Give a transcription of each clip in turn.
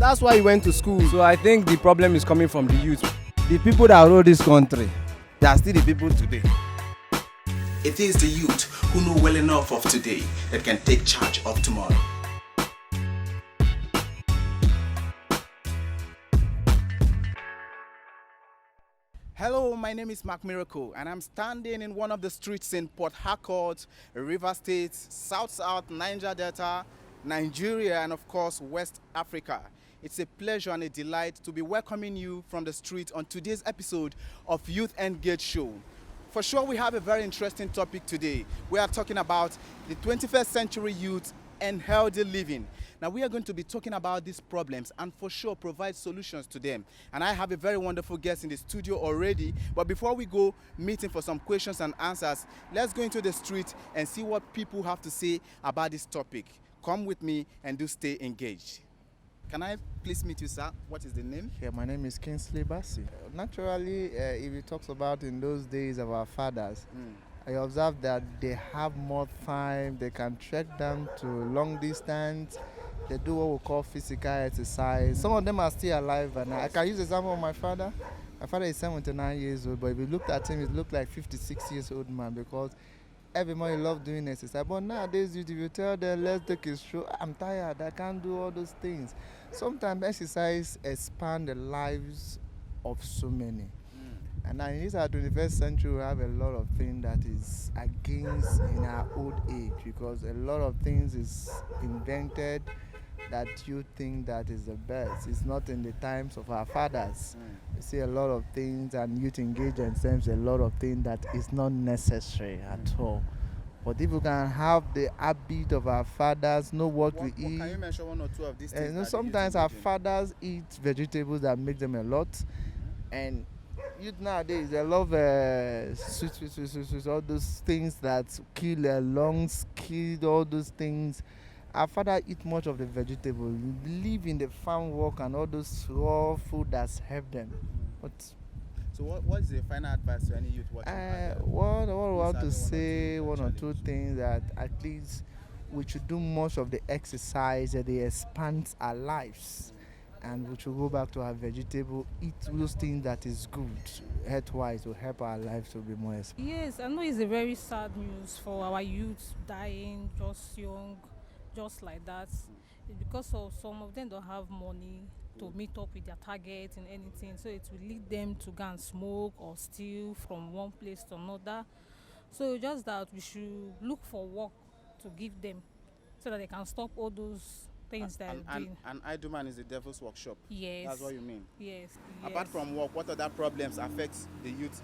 That's why he went to school. So I think the problem is coming from the youth. The people that rule this country, they are still the people today. It is the youth who know well enough of today that can take charge of tomorrow. Hello, my name is Mark Miracle, and I'm standing in one of the streets in Port Harcourt, River State, South Niger Delta, Nigeria, and of course, West Africa. It's a pleasure and a delight to be welcoming you from the street on today's episode of Youth Engage Show. For sure, we have a very interesting topic today. We are talking about the 21st century youth and healthy living. Now, we are going to be talking about these problems and for sure provide solutions to them. And I have a very wonderful guest in the studio already. But before we go meeting for some questions and answers, let's go into the street and see what people have to say about this topic. Come with me and do stay engaged. Can I please meet you, sir? What is the name? Yeah, my name is Kingsley Bassi. Naturally, if you talk about in those days of our fathers, I observed that they have more time, they can trek down to long distance, they do what we call physical exercise. Some of them are still alive, and I can use the example of my father. My father is 79 years old, but if you looked at him, he looked like 56 years old man because every morning he loved doing exercise. But nowadays, if you tell them, let's take a stroll, I'm tired, I can't do all those things. Sometimes exercise expands the lives of so many. And now in this our 21st century, we have a lot of things that is against in our old age because a lot of things is invented that you think that is the best. It's not in the times of our fathers. You see a lot of things and youth engage themselves a lot of things that is not necessary at all. But if we can have the habit of our fathers, know what we eat. Can you mention one or two of these things? Sometimes our fathers eat vegetables that make them a lot. And youth nowadays, they love sweet, all those things that kill their lungs, kill all those things. Our father eat much of the vegetable, live in the farm work and all those raw food that's helped them. But so what is the final advice to any youth watching? What I want to say, one or two things that at least we should do most of the exercise that they expand our lives. And we should go back to our vegetable, eat those things that is good, health-wise, to help our lives to be more expensive. Yes, I know it's a very sad news for our youth dying just young, just like that. It's because of some of them don't have money to meet up with their target in anything, so it will lead them to go and smoke or steal from one place to another. So just that we should look for work to give them so that they can stop all those things and idle man is the devil's workshop. Yes. That's what you mean. Yes. Apart from work, what other problems affect the youth,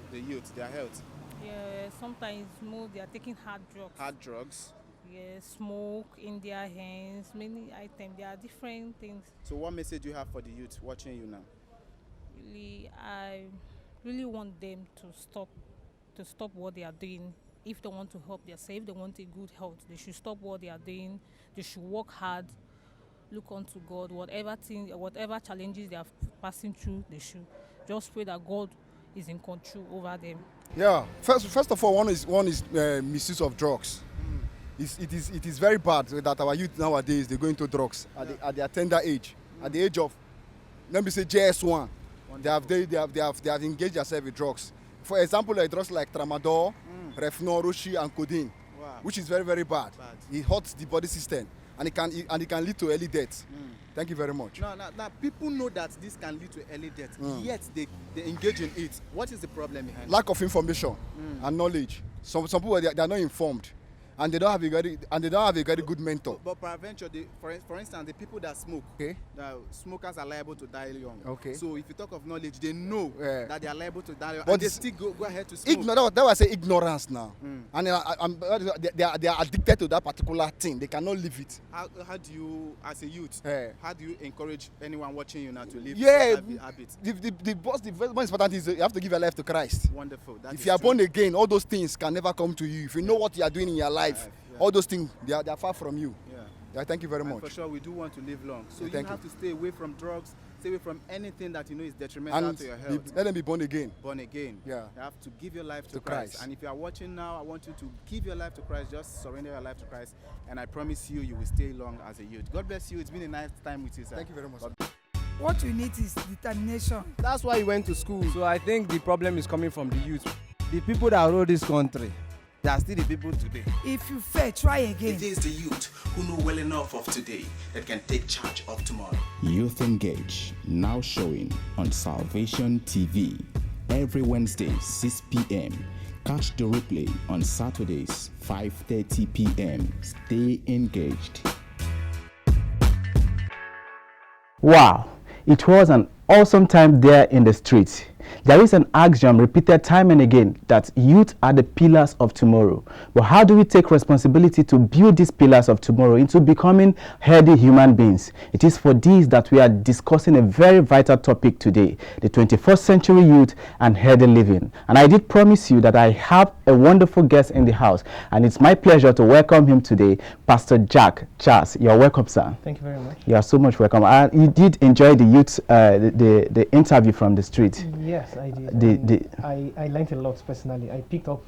their health? Yeah, sometimes more they are taking hard drugs. Hard drugs. Yes, smoke in their hands, many items. There are different things. So what message do you have for the youth watching you now? Really, I really want them to stop what they are doing. If they want to help themselves, if they want a good health, they should stop what they are doing. They should work hard, look unto God. Whatever challenges they are passing through, they should just pray that God is in control over them. Yeah. First of all, one is misuse of drugs. It is very bad that our youth nowadays they go into drugs at their tender age, at the age of, let me say JS1. They have engaged themselves with drugs. For example, like drugs like tramadol, Refnor, Roshi, and codeine, which is very, very bad. It hurts the body system, and it can lead to early death. Thank you very much. Now, people know that this can lead to early death, yet they engage in it. What is the problem behind it? Lack of information and knowledge. Some people they are not informed. And they don't have a very good mentor. But peradventure, for instance, the people that smoke, the smokers are liable to die young. Okay. So if you talk of knowledge, they know that they are liable to die young, but and they still go ahead to smoke. That was say ignorance now. And they are addicted to that particular thing. They cannot leave it. How do you, as a youth, how do you encourage anyone watching you now to live that habit? The most important is you have to give your life to Christ. Wonderful. If you are born again, all those things can never come to you. If you know what you are doing in your life, all those things they are far from you. Thank you very much. For sure, we do want to live long, so you have to stay away from drugs, stay away from anything that you know is detrimental to your health. Let them be born again. Born again. Yeah. You have to give your life to Christ. And if you are watching now, I want you to give your life to Christ. Just surrender your life to Christ, and I promise you, you will stay long as a youth. God bless you. It's been a nice time with you, sir. Thank you very much. What you need is determination. That's why he went to school. So I think the problem is coming from the youth. The people that rule this country, they are still the people today. If you fail, try again. It is the youth who know well enough of today that can take charge of tomorrow. Youth Engage, now showing on Salvation TV. Every Wednesday, 6 p.m. Catch the replay on Saturdays, 5:30 p.m. Stay engaged. Wow, it was an awesome time there in the streets. There is an axiom repeated time and again that youth are the pillars of tomorrow. But how do we take responsibility to build these pillars of tomorrow into becoming healthy human beings? It is for these that we are discussing a very vital topic today, the 21st century youth and healthy living. And I did promise you that I have a wonderful guest in the house, and it's my pleasure to welcome him today, Pastor Jack Charles. You're welcome, sir. Thank you very much. You are so much welcome. You did enjoy the youth, the interview from the street. Yes, I did. I learned a lot personally. I picked up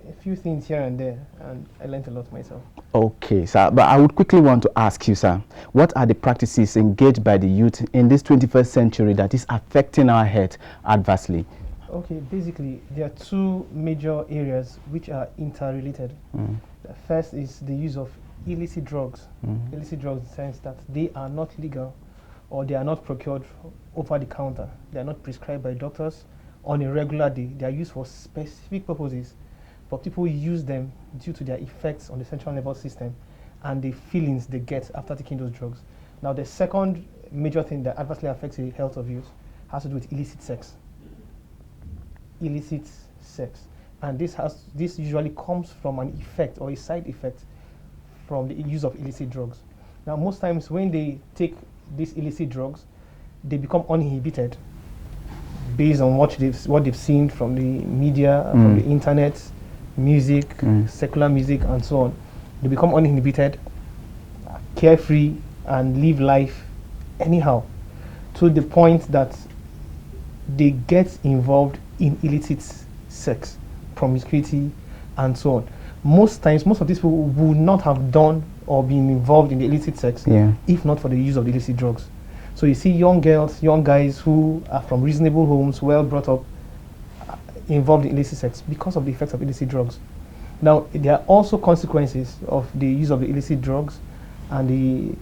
a few things here and there, and I learned a lot myself. Okay, sir. But I would quickly want to ask you, sir, what are the practices engaged by the youth in this 21st century that is affecting our health adversely? Okay, basically, there are two major areas which are interrelated. The first is the use of illicit drugs. Illicit drugs in the sense that they are not legal or they are not procured over the counter. They are not prescribed by doctors on a regular day. They are used for specific purposes, but people use them due to their effects on the central nervous system and the feelings they get after taking those drugs. Now, the second major thing that adversely affects the health of youth has to do with illicit sex. Illicit sex. And this usually comes from an effect or a side effect from the use of illicit drugs. Now, most times when they take these illicit drugs, they become uninhibited based on what they've seen from the media, from the internet, music, secular music, and so on. They become uninhibited, carefree, and live life anyhow, to the point that they get involved in illicit sex, promiscuity, and so on. Most times, most of these people would not have done or been involved in the illicit sex if not for the use of the illicit drugs. So you see young girls, young guys who are from reasonable homes, well brought up, involved in illicit sex because of the effects of illicit drugs. Now, there are also consequences of the use of the illicit drugs and the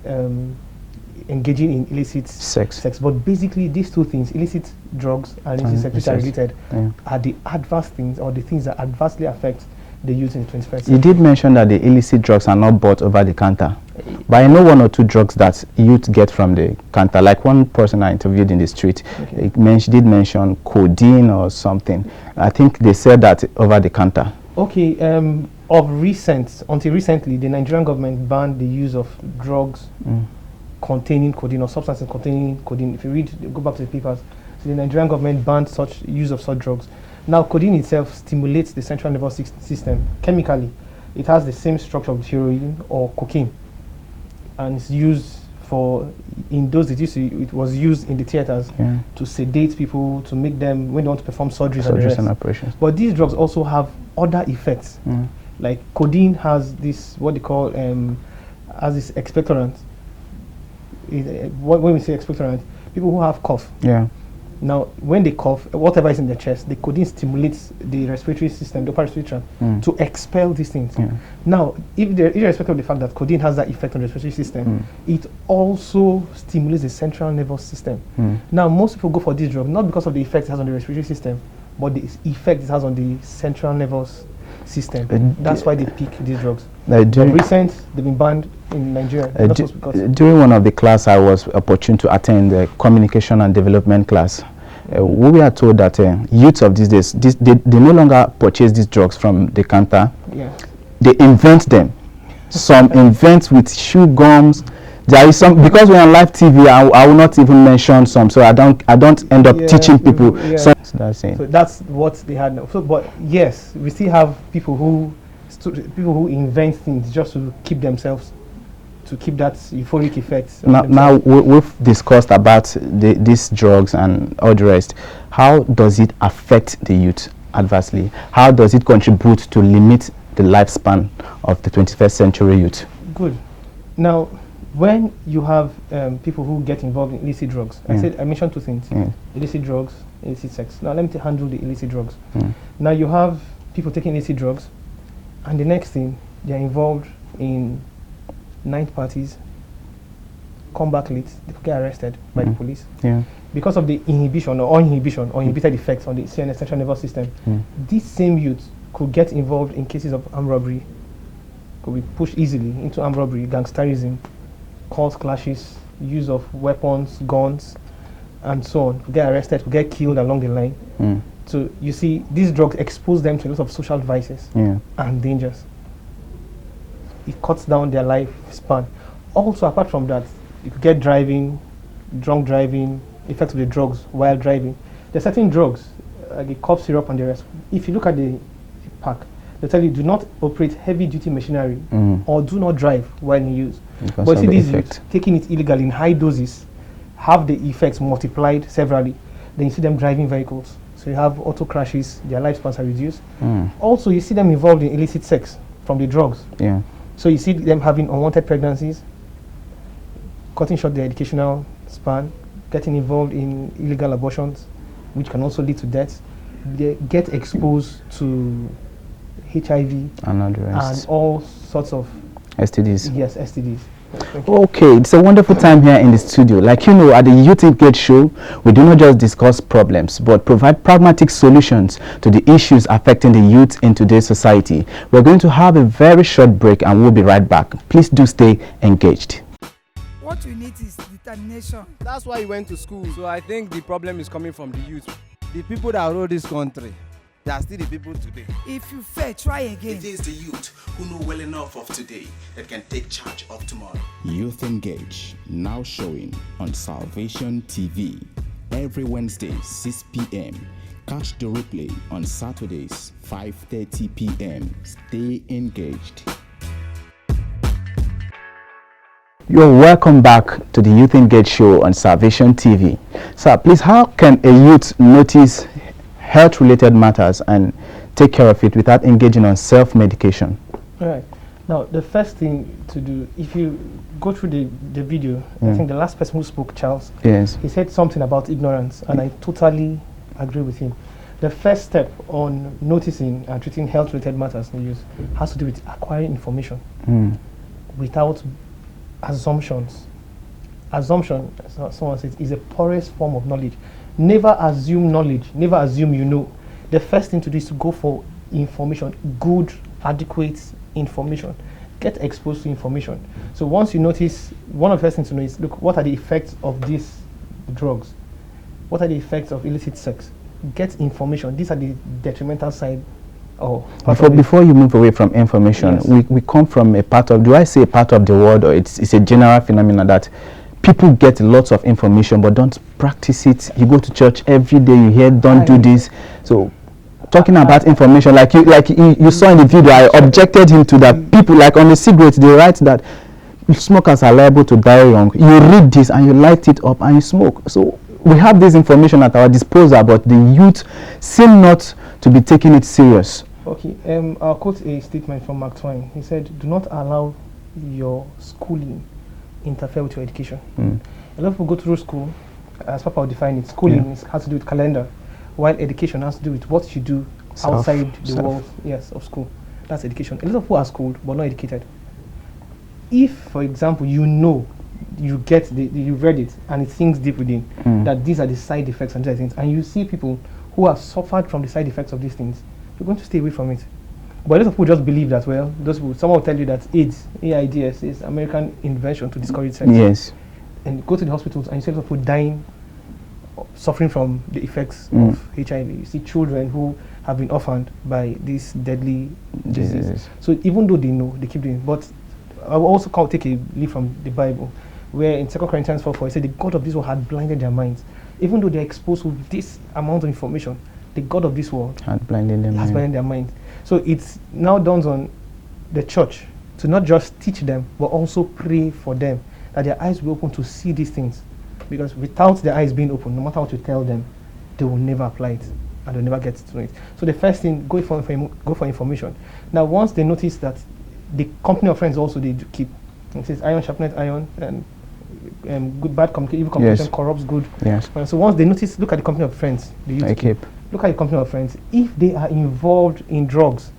engaging in illicit sex. But basically, these two things, illicit drugs and illicit sex, which are related, are the adverse things or the things that adversely affect the youth in the 21st century. You did mention that the illicit drugs are not bought over the counter. But I know one or two drugs that youth get from the counter. Like one person I interviewed in the street, did mention codeine or something. I think they said that over the counter. Okay, until recently, the Nigerian government banned the use of drugs containing codeine or substances containing codeine. If you go back to the papers, so the Nigerian government banned such use of such drugs. Now, codeine itself stimulates the central nervous system chemically. It has the same structure of heroin or cocaine, and it's used for, in those days, it was used in the theaters to sedate people, to make them, when they want to perform surgeries and operations. But these drugs also have other effects. Like codeine has this, what they call, has this expectorant. When we say expectorant, people who have cough. Now, when they cough, whatever is in their chest, the codeine stimulates the respiratory system, the upper respiratory tract, to expel these things. Now, irrespective of the fact that codeine has that effect on the respiratory system, it also stimulates the central nervous system. Now, most people go for this drug not because of the effect it has on the respiratory system, but the effect it has on the central nervous system. That's why they pick these drugs. Recent, they've been banned in Nigeria. During one of the class, I was opportune to attend the communication and development class. We were told that youths of these days, they no longer purchase these drugs from the counter. They invent them. Some invent with chew gums. There is some, because we're on live TV, I will not even mention some, so I don't end up teaching people. So that's what they had now. So, but yes, we still have people who invent things just to keep themselves, to keep that euphoric effect. Now we've discussed about these drugs and all the rest. How does it affect the youth adversely? How does it contribute to limit the lifespan of the 21st century youth? Good. Now, When you have people who get involved in illicit drugs, I mentioned two things: illicit drugs, illicit sex. Now let me handle the illicit drugs. Now you have people taking illicit drugs, and the next thing, they are involved in night parties, come back late, they get arrested by the police. Because of the inhibition or inhibited effects on the central nervous system. These same youths could get involved in cases of armed robbery, could be pushed easily into armed robbery, gangsterism, cause clashes, use of weapons, guns, and so on. Could get arrested, could get killed along the line. So you see, these drugs expose them to a lot of social vices and dangers. It cuts down their lifespan. Also, apart from that, you could get driving, drunk driving, effects of the drugs while driving. There are certain drugs, like the cough syrup and the rest. If you look at the pack, they tell you do not operate heavy-duty machinery or do not drive when you use. But see, these youths taking it illegally in high doses have the effects multiplied severally. Then you see them driving vehicles. So you have auto crashes, their lifespans are reduced. Also, you see them involved in illicit sex from the drugs. So you see them having unwanted pregnancies, cutting short their educational span, getting involved in illegal abortions, which can also lead to death. They get exposed to HIV and all sorts of STDs. Yes, STDs. Okay, it's a wonderful time here in the studio. Like you know, at the Youth Engage show, we do not just discuss problems, but provide pragmatic solutions to the issues affecting the youth in today's society. We're going to have a very short break and we'll be right back. Please do stay engaged. What you need is determination. That's why you went to school. So I think the problem is coming from the youth. The people that rule this country, they are still the people today. If you fail, try again. It is the youth who know well enough of today that can take charge of tomorrow. Youth Engage, now showing on Salvation TV. Every Wednesday, 6 p.m. Catch the replay on Saturdays, 5:30 p.m. Stay engaged. You're welcome back to the Youth Engage show on Salvation TV. Sir, please, how can a youth notice health-related matters and take care of it without engaging on self-medication? All right. Now, the first thing to do, if you go through the video, I think the last person who spoke, Charles, he said something about ignorance, and I totally agree with him. The first step on noticing and treating health-related matters in youth has to do with acquiring information without assumptions. Assumption, as someone says, is a poorest form of knowledge. Never assume knowledge. Never assume you know. The first thing to do is to go for information, good, adequate information. Get exposed to information. So once you notice, one of the first things to know is, look, what are the effects of these drugs? What are the effects of illicit sex? Get information. These are the detrimental side. Before you move away from information, we come from a part of, do I say a part of the world, or it's a general phenomenon that people get lots of information but don't practice it. You go to church every day, you hear don't do this. So talking about information, like you saw in the video, I objected him to that. People, like on the cigarettes, they write that smokers are liable to die young. You read this and you light it up and you smoke. So we have this information at our disposal, but the youth seem not to be taking it serious. Okay, I'll quote a statement from Mark Twain. He said, do not allow your schooling interfere with your education. A lot of people go through school, as Papa would define it, schooling has to do with calendar, while education has to do with what you do outside the walls of school. That's education. A lot of people are schooled but not educated. If, for example, you know, you get you read it and it sinks deep within that these are the side effects and these things, and you see people who have suffered from the side effects of these things, you're going to stay away from it. But a lot of people just believe that, well, those people, someone will tell you that AIDS, AIDS is American invention to discourage sex. Yes. And you go to the hospitals and you see a lot of people dying, suffering from the effects of HIV. You see children who have been orphaned by this deadly disease. So even though they know, they keep doing it. But I will also take a leaf from the Bible, where in 2 Corinthians 4:4, it said the God of this world had blinded their minds. Even though they're exposed to this amount of information, the God of this world has blinded their minds. So it's now dawns on the church to not just teach them, but also pray for them, that their eyes will open to see these things. Because without their eyes being open, no matter what you tell them, they will never apply it and they'll never get to know it. So the first thing, go for information. Now, once they notice that the company of friends also they do keep, It says iron sharpened iron, and good bad communication, evil communication corrupts good. Yes. So once they notice, look at the company of friends. The youth keep. Look at the company of friends. If they are involved in drugs,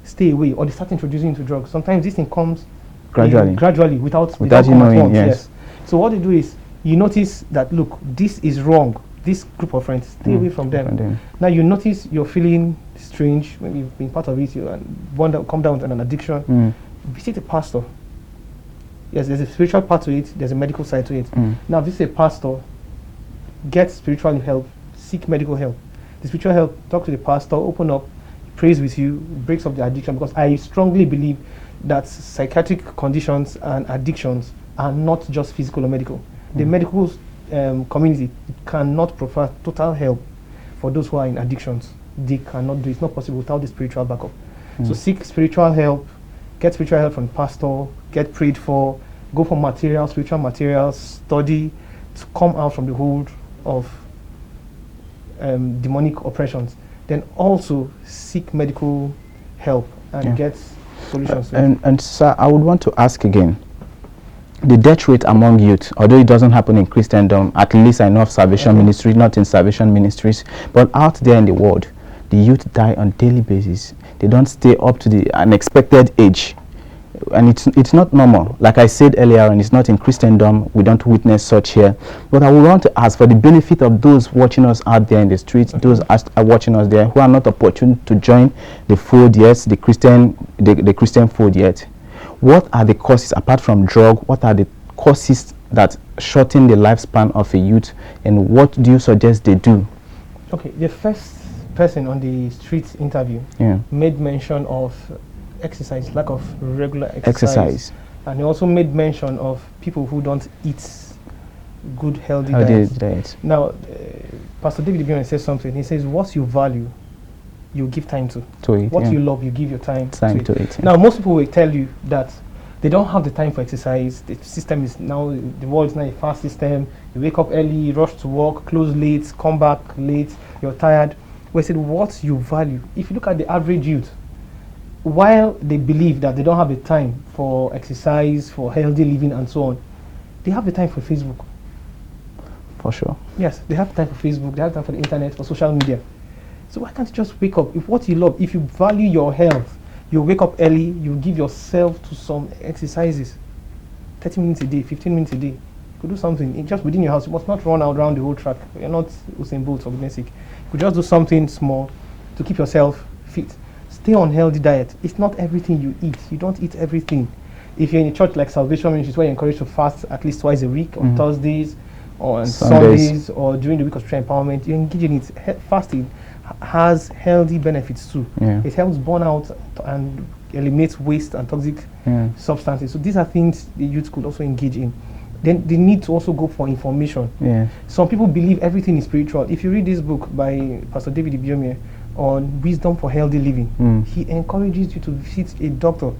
stay away, or they start introducing into drugs. Sometimes this thing comes gradually without you knowing. Yes. So what they do is, you notice that, look, this is wrong. This group of friends, stay away from them. Now you notice you're feeling strange when you've been part of it, you come down to an addiction. Visit a pastor. Yes, there's a spiritual part to it, there's a medical side to it. Now, this is a pastor, get spiritual help, seek medical help. The spiritual help, talk to the pastor, open up, prays with you, breaks up the addiction, because I strongly believe that psychiatric conditions and addictions are not just physical or medical. The medical community cannot provide total help for those who are in addictions. They cannot do it. It's not possible without the spiritual backup. So seek spiritual help, get spiritual help from the pastor, get prayed for, go for materials, spiritual materials, study to come out from the hold of demonic oppressions. Then also seek medical help and get solutions. And sir, I would want to ask again, the death rate among youth, although it doesn't happen in Christendom, at least I know of Salvation Ministry, not in Salvation Ministries, but out there in the world, the youth die on daily basis. They don't stay up to the unexpected age. And it's not normal. Like I said earlier, and it's not in Christendom, we don't witness such here. But I would want to ask, for the benefit of those watching us out there in the streets, those are watching us there who are not opportune to join the fold yet, the Christian fold yet, what are the causes, apart from drug, what are the causes that shorten the lifespan of a youth, and what do you suggest they do? Okay, the first person on the street interview made mention of exercise, lack of regular exercise. And he also made mention of people who don't eat good, healthy diets. Now, Pastor David Ibione says something. He says, what you value, you give time to it. What you love, you give your time to it. Now, most people will tell you that they don't have the time for exercise. The system is now, the world is now a fast system. You wake up early, rush to work, close late, come back late, you're tired. We said, what you value. If you look at the average youth, while they believe that they don't have the time for exercise, for healthy living and so on, they have the time for Facebook. For sure. Yes, they have time for Facebook, they have time for the internet, for social media. So why can't you just wake up? If what you love, if you value your health, you wake up early, you give yourself to some exercises. 30 minutes a day, 15 minutes a day. You could do something just within your house. You must not run out around the whole track. You're not Usain Bolt, for goodness sake. You could just do something small to keep yourself fit. Stay on healthy diet. It's not everything you eat. You don't eat everything. If you're in a church like Salvation Ministries, where you're encouraged to fast at least twice a week, on Thursdays, or on Sundays, or during the week of spiritual empowerment, you engage in it. Fasting has healthy benefits too. It helps burn out and eliminates waste and toxic substances. So these are things the youth could also engage in. Then they need to also go for information. Some people believe everything is spiritual. If you read this book by Pastor David Ibiome on wisdom for healthy living, he encourages you to visit a doctor.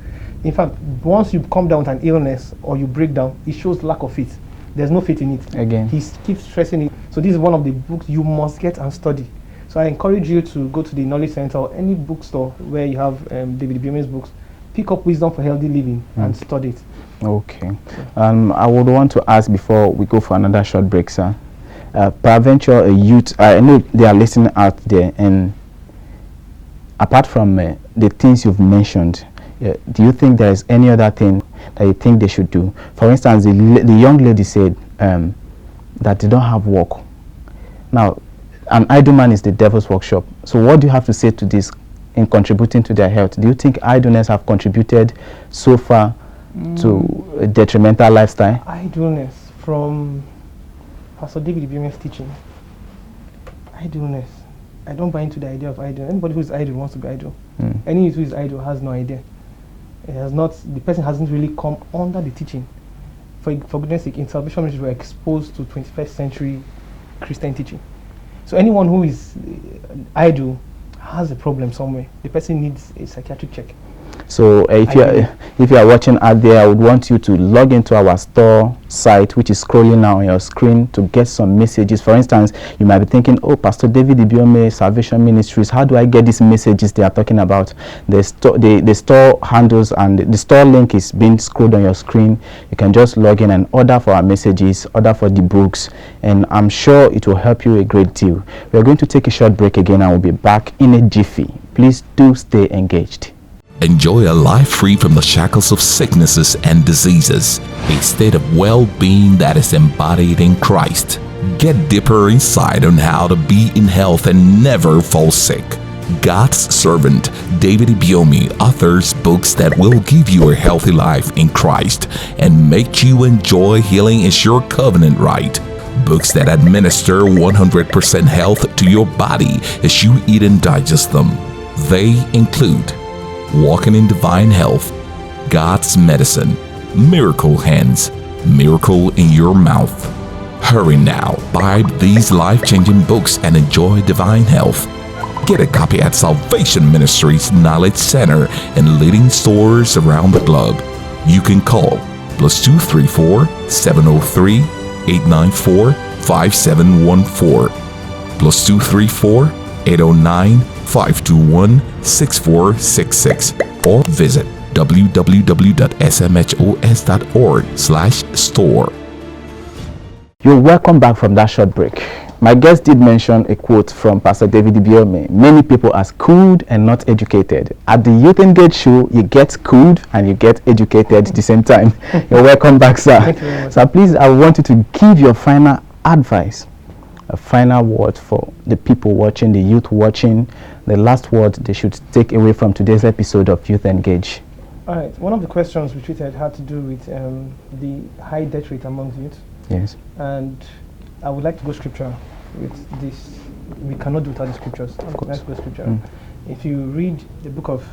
In fact, once you come down with an illness or you break down, it shows lack of faith. There's no faith in it. Again, he keeps stressing it. So this is one of the books you must get and study. So I encourage you to go to the Knowledge Center or any bookstore where you have David Ibiome's books, pick up Wisdom for Healthy Living and study it. Okay. I would want to ask before we go for another short break, sir. Peradventure, a youth, I know they are listening out there, and apart from the things you've mentioned, do you think there is any other thing that you think they should do? For instance, the young lady said that they don't have work. Now, an idle man is the devil's workshop. So what do you have to say to this in contributing to their health? Do you think idleness have contributed so far to a detrimental lifestyle? Idleness, from Pastor David Ibiome's teaching. Idleness. I don't buy into the idea of idle. Anybody who is idle wants to be idle. Anyone who is idle has no idea. It has not. The person hasn't really come under the teaching. For goodness sake, in Salvation Ministries, we're exposed to 21st century Christian teaching. So anyone who is idle has a problem somewhere. The person needs a psychiatric check. So if you are watching out there, I would want you to log into our store site, which is scrolling now on your screen, to get some messages. For instance, you might be thinking, oh, Pastor David Ibiome, Salvation Ministries, how do I get these messages they are talking about? The store handles and the store link is being scrolled on your screen. You can just log in and order for our messages, order for the books, and I'm sure it will help you a great deal. We are going to take a short break again and we'll be back in a jiffy. Please do stay engaged. Enjoy a life free from the shackles of sicknesses and diseases, a state of well-being that is embodied in Christ. Get deeper insight on how to be in health and never fall sick. God's servant David Ibiome authors books that will give you a healthy life in Christ and make you enjoy healing is your covenant right. Books that administer 100% health to your body as you eat and digest them. They include Walking in Divine Health, God's Medicine, Miracle Hands, Miracle in Your Mouth. Hurry now, buy these life-changing books and enjoy divine health. Get a copy at Salvation Ministries Knowledge Center and leading stores around the globe. You can call +234 703 894 5714 +234 809 521 6466 or visit www.smhos.org/store. You're welcome back from that short break. My guest did mention a quote from Pastor David Ibiome. Many people are schooled and not educated. At the Youth Engage show, you get schooled and you get educated at the same time. You're welcome back, sir. Thank you very much. So please, I want you to give your final advice, a final word for the people watching, the youth watching, the last word they should take away from today's episode of Youth Engage. All right. One of the questions we treated had to do with the high death rate among youth. Yes. And I would like to go scripture with this. We cannot do without the scriptures. Let's go scripture. If you read the book of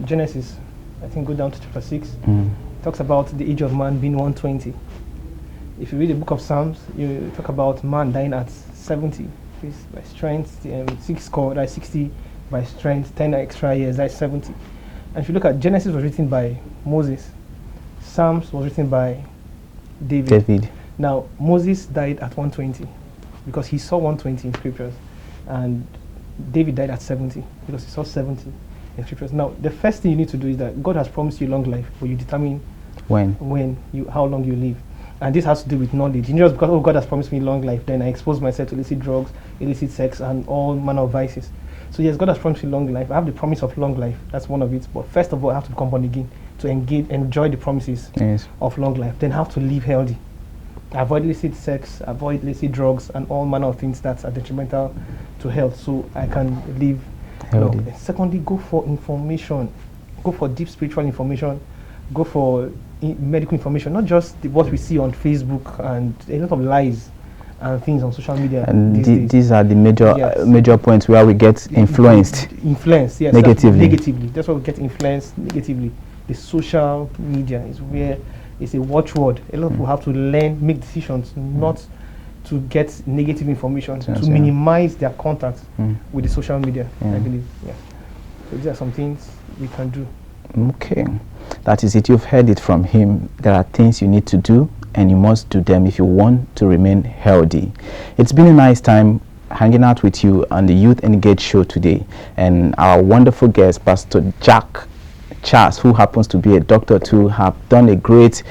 Genesis, I think go down to chapter 6, it talks about the age of man being 120. If you read the book of Psalms, you talk about man dying at 70 by strength, 60 by strength, 10 extra years, that's 70. And if you look at Genesis was written by Moses, Psalms was written by David. Now, Moses died at 120 because he saw 120 in scriptures, and David died at 70 because he saw 70 in scriptures. Now, the first thing you need to do is that God has promised you long life, but you determine how long you live. And this has to do with knowledge. You know, just because God has promised me long life, then I expose myself to illicit drugs, illicit sex, and all manner of vices. So yes, God has promised me long life. I have the promise of long life. That's one of it. But first of all, I have to become born again to enjoy the promises of long life. Then I have to live healthy. Avoid illicit sex, avoid illicit drugs, and all manner of things that are detrimental to health, so I can live healthy. Secondly, go for information. Go for deep spiritual information. Go for medical information, not just what we see on Facebook and a lot of lies and things on social media. And these are the major points where we get influenced. Influenced, yes. Negatively. That's why we get influenced negatively. The social media is where it's a watchword. A lot of people have to learn, make decisions, not to get negative information, to minimize their contact with the social media, I believe. Yeah. So these are some things we can do. Okay. That is it. You've heard it from him. There are things you need to do, and you must do them if you want to remain healthy. It's been a nice time hanging out with you on the Youth Engage show today, and our wonderful guest, Pastor Jack Charles, who happens to be a doctor too, have done a good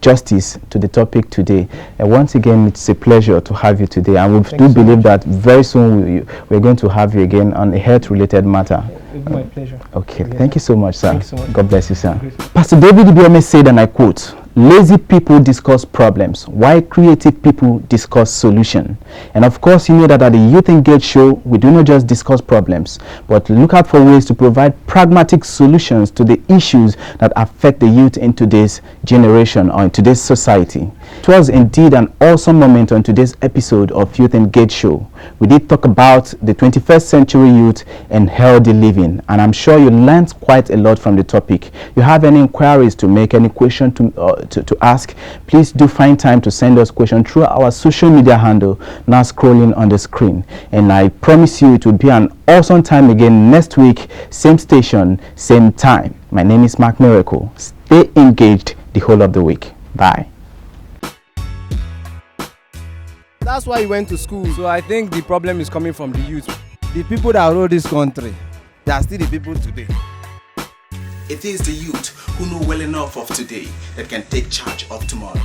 justice to the topic today. And once again, it's a pleasure to have you today, and we do believe that very soon we're going to have you again on a health-related matter. It's my pleasure. Okay, thank you so much, sir. Thank you so much. God bless you, sir. Pastor David Ibiome said, and I quote, "Lazy people discuss problems, while creative people discuss solution." And of course, you know that at the Youth Engage show, we do not just discuss problems, but look out for ways to provide pragmatic solutions to the issues that affect the youth in today's generation or in today's society. It was indeed an awesome moment on today's episode of Youth Engage show. We did talk about the 21st century youth and healthy living, and I'm sure you learned quite a lot from the topic. You have any inquiries to make, any question to ask, please do find time to send us questions through our social media handle now scrolling on the screen. And I promise you it will be an awesome time again next week, same station, same time. My name is Mark Miracle. Stay engaged the whole of the week. Bye. That's why he went to school. So I think the problem is coming from the youth. The people that rule this country, they are still the people today. It is the youth who know well enough of today that can take charge of tomorrow.